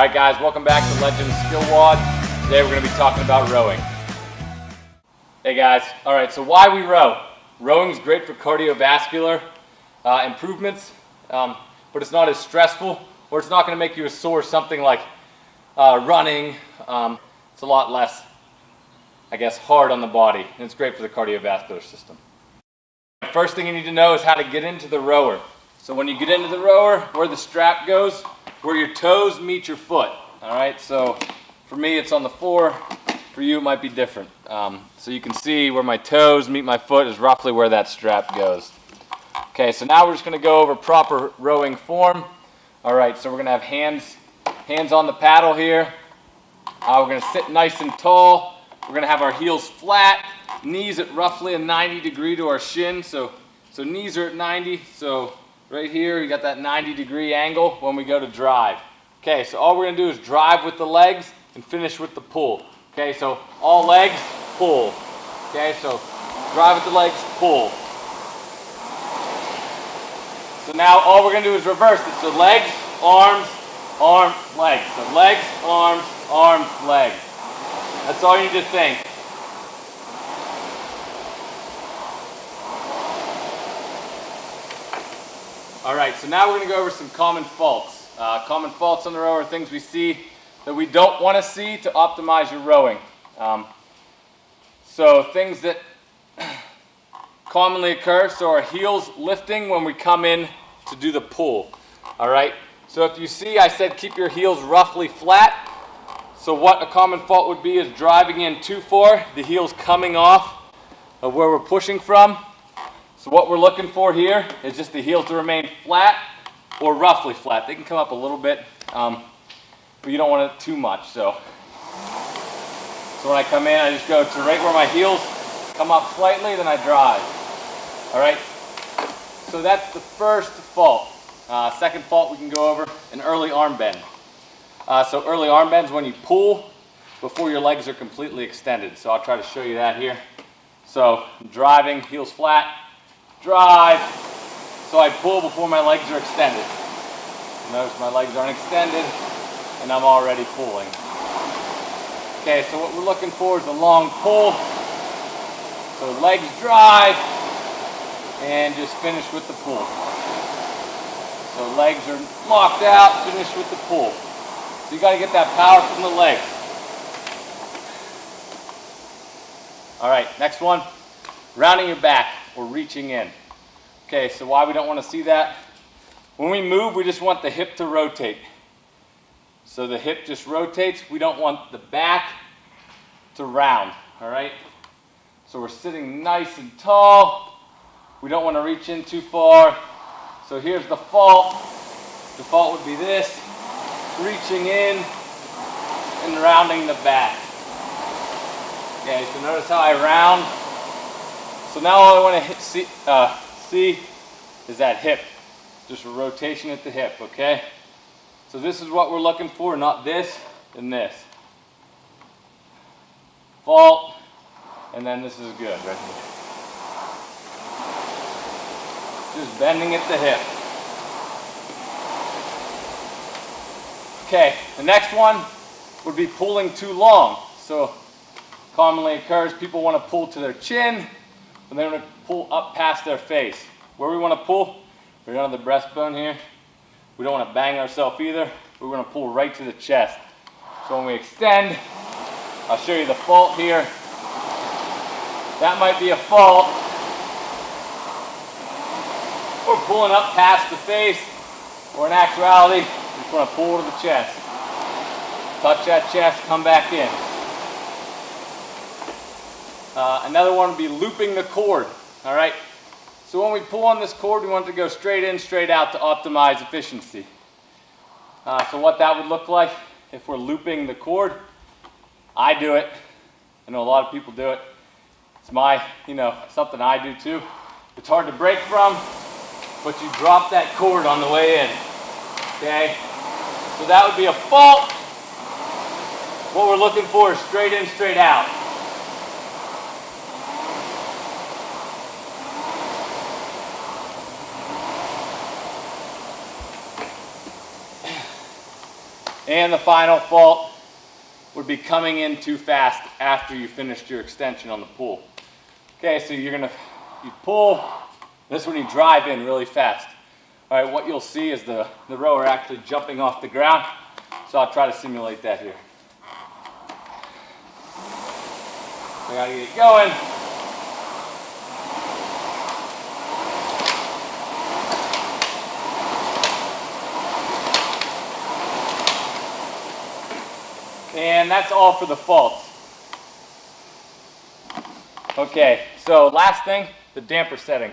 Alright guys, welcome back to Legends Skill WOD. Today we're going to be talking about rowing. Hey guys, alright, so why we row? Rowing is great for cardiovascular improvements, but it's not as stressful, or it's not going to make you as sore something like running. It's a lot less, I guess, hard on the body, and it's great for the cardiovascular system. First thing you need to know is how to get into the rower. So when you get into the rower, where the strap goes, where your toes meet your foot. Alright, so for me it's on the floor, for you it might be different. So you can see where my toes meet my foot is roughly where that strap goes. Okay, so now we're just going to go over proper rowing form. Alright, so we're going to have hands on the paddle here. We're going to sit nice and tall. We're going to have our heels flat, knees at roughly a 90 degree to our shin. So knees are at 90, so right here you got that 90-degree angle when we go to drive. Okay, so all we're going to do is drive with the legs and finish with the pull. Okay, so all legs, pull. Okay, so drive with the legs, pull. So now all we're going to do is reverse it. So legs, arms, arms, legs. So legs, arms, arms, legs. That's all you need to think. Alright, so now we're going to go over some common faults. Common faults on the row are things we see that we don't want to see to optimize your rowing. So things that commonly occur, so our heels lifting when we come in to do the pull. Alright, so if you see I said keep your heels roughly flat. So what a common fault would be is driving in too far, the heels coming off of where we're pushing from. So what we're looking for here is just the heels to remain flat or roughly flat. They can come up a little bit, but you don't want it too much. So when I come in, I just go to right where my heels come up slightly, then I drive. All right, so that's the first fault. Second fault we can go over, an early arm bend. So early arm bends when you pull before your legs are completely extended. So I'll try to show you that here. So driving, heels flat, drive, so I pull before my legs are extended. Notice my legs aren't extended, and I'm already pulling. Okay, so what we're looking for is a long pull. So legs drive, and just finish with the pull. So legs are locked out, finish with the pull. So you got to get that power from the legs. All right, next one, rounding your back or reaching in. Okay, so why we don't want to see that? When we move, we just want the hip to rotate. So the hip just rotates. We don't want the back to round, all right? So we're sitting nice and tall. We don't want to reach in too far. So here's the fault. The fault would be this, reaching in and rounding the back. Okay, so notice how I round. So now all I want to see is that hip, just a rotation at the hip, okay? So this is what we're looking for, not this and this. Fault, and then this is good right here. Just bending at the hip. Okay, the next one would be pulling too long. So commonly occurs, people want to pull to their chin, and they want to pull up past their face. Where we want to pull, right on the breastbone here. We don't want to bang ourselves either. We're going to pull right to the chest. So when we extend, I'll show you the fault here. That might be a fault. Or pulling up past the face, or in actuality, you just want to pull to the chest. Touch that chest, come back in. Another one would be looping the cord. All right. So when we pull on this cord, we want it to go straight in, straight out to optimize efficiency. So what that would look like if we're looping the cord, I do it. I know a lot of people do it. It's something I do too. It's hard to break from, but you drop that cord on the way in. Okay? So that would be a fault. What we're looking for is straight in, straight out. And the final fault would be coming in too fast after you finished your extension on the pull. Okay, so you pull, this when you drive in really fast. All right, what you'll see is the rower actually jumping off the ground. So I'll try to simulate that here. I gotta get it going. And that's all for the faults. Okay, so last thing, the damper setting.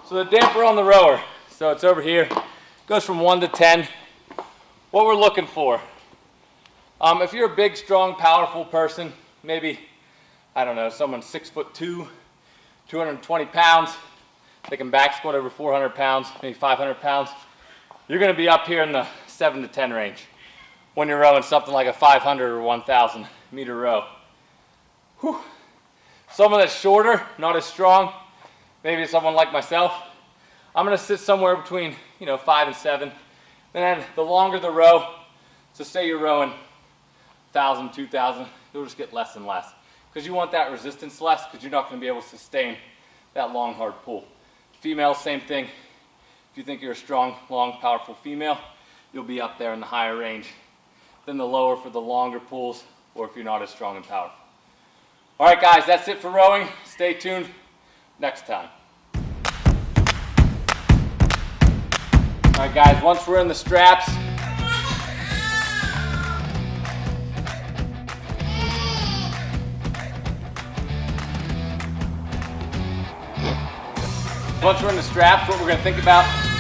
So the damper on the rower, so it's over here, goes from 1 to 10. What we're looking for, if you're a big, strong, powerful person, maybe, I don't know, someone 6'2", 220 pounds, they can back squat over 400 pounds, maybe 500 pounds, you're gonna be up here in the 7 to 10 range when you're rowing something like a 500 or 1,000 meter row. Whew. Someone that's shorter, not as strong, maybe someone like myself, I'm gonna sit somewhere between 5 and 7. And then the longer the row, so say you're rowing 1,000, 2,000, you'll just get less and less. Because you want that resistance less, because you're not gonna be able to sustain that long, hard pull. Females, same thing. If you think you're a strong, long, powerful female, you'll be up there in the higher range than the lower for the longer pulls, or if you're not as strong and powerful. All right, guys, that's it for rowing. Stay tuned next time. All right, guys, once we're in the straps, what we're going to think about